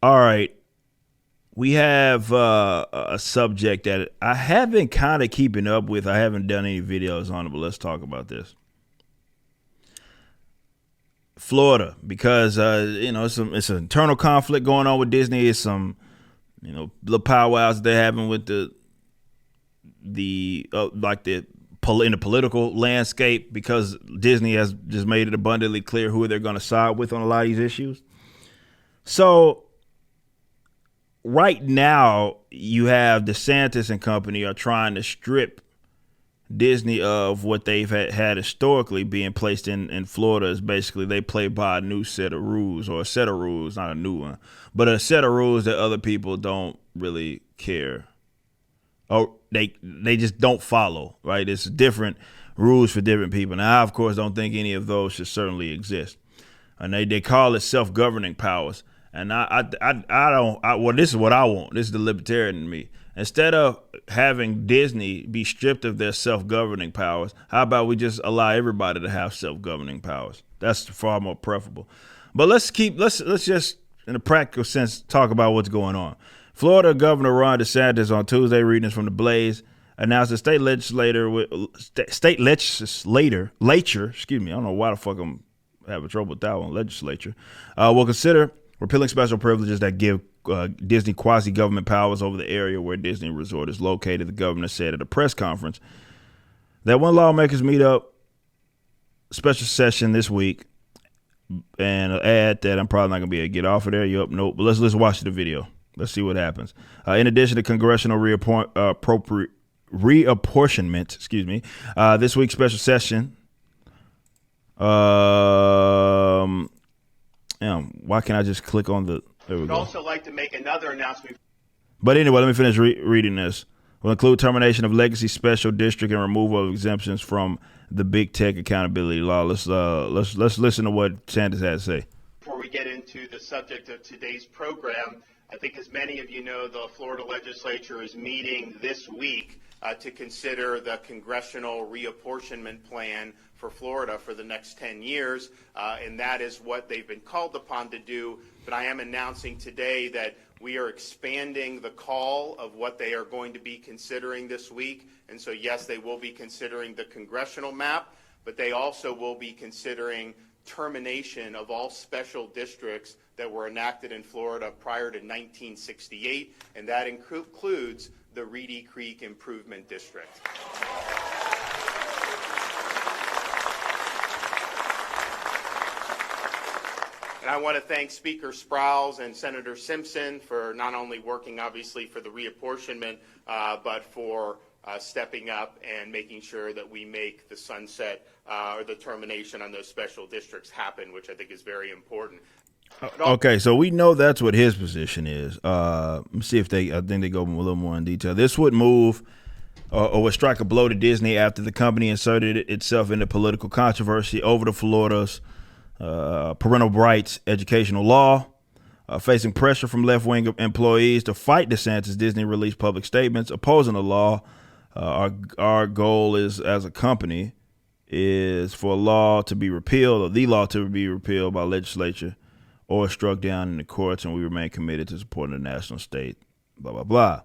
All right. We have a subject that I have been kind of keeping up with. I haven't done any videos on it, but let's talk about this. Florida, because it's an internal conflict going on with Disney. It's some little powwows they're having with the like the in the political landscape because Disney has just made it abundantly clear who they're going to side with on a lot of these issues. So right now, you have DeSantis and company are trying to strip Disney of what they've had historically being placed in Florida. Is basically they play by a new set of rules, or a set of rules, not a new one, but a set of rules that other people don't really care, or they just don't follow. Right? It's different rules for different people. Now, I of course don't think any of those should certainly exist, and they call it self-governing powers. And I don't. Well, this is what I want. This is the libertarian in me. Instead of having Disney be stripped of their self-governing powers, how about we just allow everybody to have self-governing powers? That's far more preferable. But let's just, in a practical sense, talk about what's going on. Florida Governor Ron DeSantis on Tuesday, readings from the Blaze, announced the state legislature. Excuse me. I don't know why the fuck I'm having trouble with that one. Legislature will consider repealing special privileges that give Disney quasi-government powers over the area where Disney Resort is located. The governor said at a press conference that when lawmakers meet up special session this week, and add that I'm probably not going to be able to get off of there. Yup, nope. But let's watch the video. Let's see what happens. In addition to congressional reapportionment, this week's special session. Why can't I just click on the? There we go. I'd also like to make another announcement. But anyway, let me finish reading this. Will include termination of legacy special district and removal of exemptions from the big tech accountability law. Let's listen to what Sanders had to say. Before we get into the subject of today's program, I think as many of you know, the Florida legislature is meeting this week to consider the congressional reapportionment plan for Florida for the next 10 years, and that is what they've been called upon to do. But I am announcing today that we are expanding the call of what they are going to be considering this week. And so, yes, they will be considering the congressional map, but they also will be considering termination of all special districts that were enacted in Florida prior to 1968, and that includes the Reedy Creek Improvement District. And I want to thank Speaker Sprowls and Senator Simpson for not only working, obviously, for the reapportionment, but for stepping up and making sure that we make the sunset or the termination on those special districts happen, which I think is very important. Okay, so we know that's what his position is. Let me see if I think they go a little more in detail. This would move or would strike a blow to Disney after the company inserted itself into political controversy over the Florida's parental rights educational law. Facing pressure from left-wing employees to fight DeSantis, Disney released public statements opposing the law. Our goal is, as a company, is for a law to be repealed, or the law to be repealed by legislature or struck down in the courts, and we remain committed to supporting the national state, blah, blah, blah.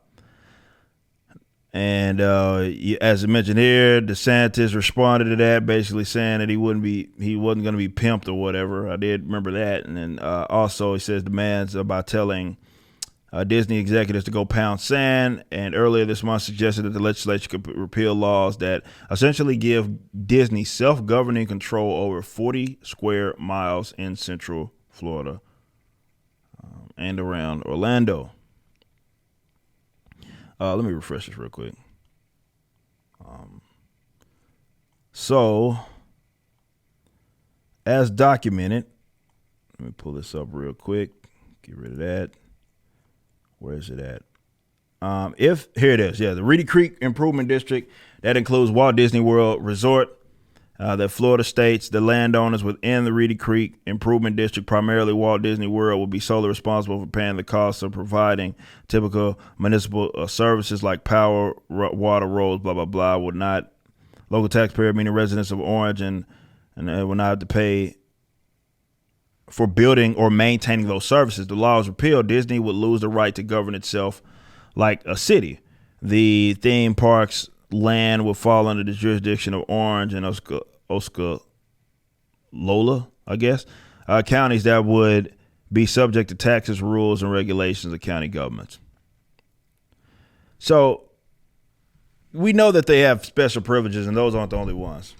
And as I mentioned here, DeSantis responded to that, basically saying that he wasn't going to be pimped or whatever. I did remember that. And then also he says demands about telling Disney executives to go pound sand. And earlier this month suggested that the legislature could repeal laws that essentially give Disney self-governing control over 40 square miles in Central Florida and around Orlando. Let me refresh this real quick. So, as documented, let me pull this up real quick. Get rid of that. Where is it at? Here it is. Yeah, the Reedy Creek Improvement District, that includes Walt Disney World Resort. That Florida states the landowners within the Reedy Creek Improvement District, primarily Walt Disney World, will be solely responsible for paying the costs of providing typical municipal services like power, water, roads, blah, blah, blah. Would not, local taxpayer, meaning residents of Orange, and will not have to pay for building or maintaining those services. The law was repealed. Disney would lose the right to govern itself like a city. The theme park's land would fall under the jurisdiction of Orange and Osceola, I guess, counties that would be subject to taxes, rules, and regulations of county governments. So we know that they have special privileges, and those aren't the only ones.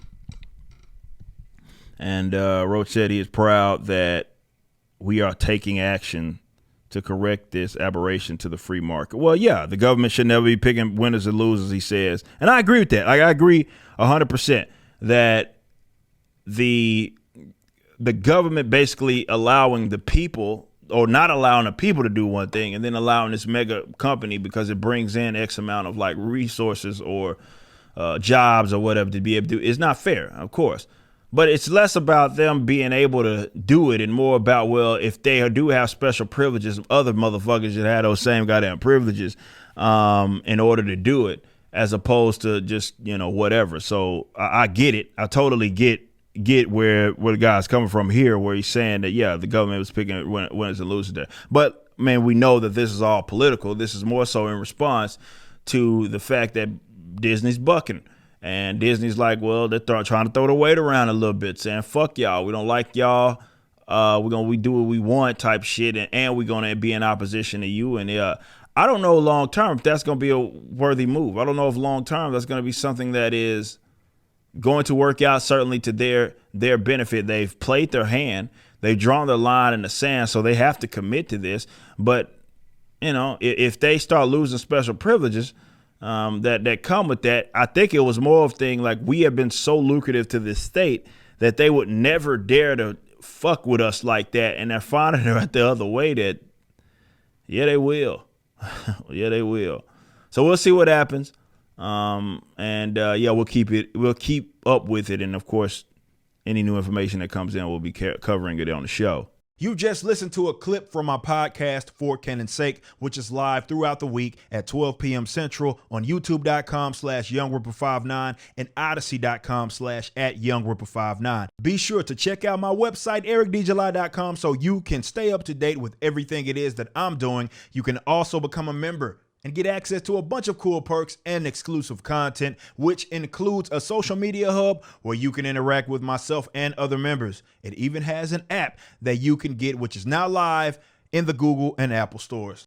And Roach said he is proud that we are taking action to correct this aberration to the free market. Well, yeah, the government should never be picking winners and losers, he says. And I agree with that. I agree 100% that the government basically allowing the people, or not allowing the people to do one thing, and then allowing this mega company, because it brings in X amount of like resources or jobs or whatever to be able to do, is not fair, of course. But it's less about them being able to do it and more about, well, if they do have special privileges, other motherfuckers should have those same goddamn privileges in order to do it, as opposed to just, whatever. So I get it. I totally get where the guy's coming from here, where he's saying that, yeah, the government was picking winners and losers there. But, man, we know that this is all political. This is more so in response to the fact that Disney's bucking. And Disney's like, well, they're trying to throw the weight around a little bit, saying, fuck y'all. We don't like y'all. We do what we want type shit. And we're going to be in opposition to you. And I don't know long term if that's going to be a worthy move. I don't know if long term that's going to be something that is going to work out, certainly to their benefit. They've played their hand. They've drawn the line in the sand, so they have to commit to this. But, if they start losing special privileges, that come with that, I think it was more of a thing like, we have been so lucrative to this state that they would never dare to fuck with us like that. And they're finding it the other way that, yeah, they will. Yeah, they will. So we'll see what happens. We'll keep up with it. And of course, any new information that comes in, we'll be covering it on the show. You just listened to a clip from my podcast, For Canon's Sake, which is live throughout the week at 12 p.m. Central on YouTube.com/YoungRipper59 and Odyssey.com/@YoungRipper59. Be sure to check out my website, EricDJuly.com, so you can stay up to date with everything it is that I'm doing. You can also become a member and get access to a bunch of cool perks and exclusive content, which includes a social media hub where you can interact with myself and other members. It even has an app that you can get, which is now live in the Google and Apple stores.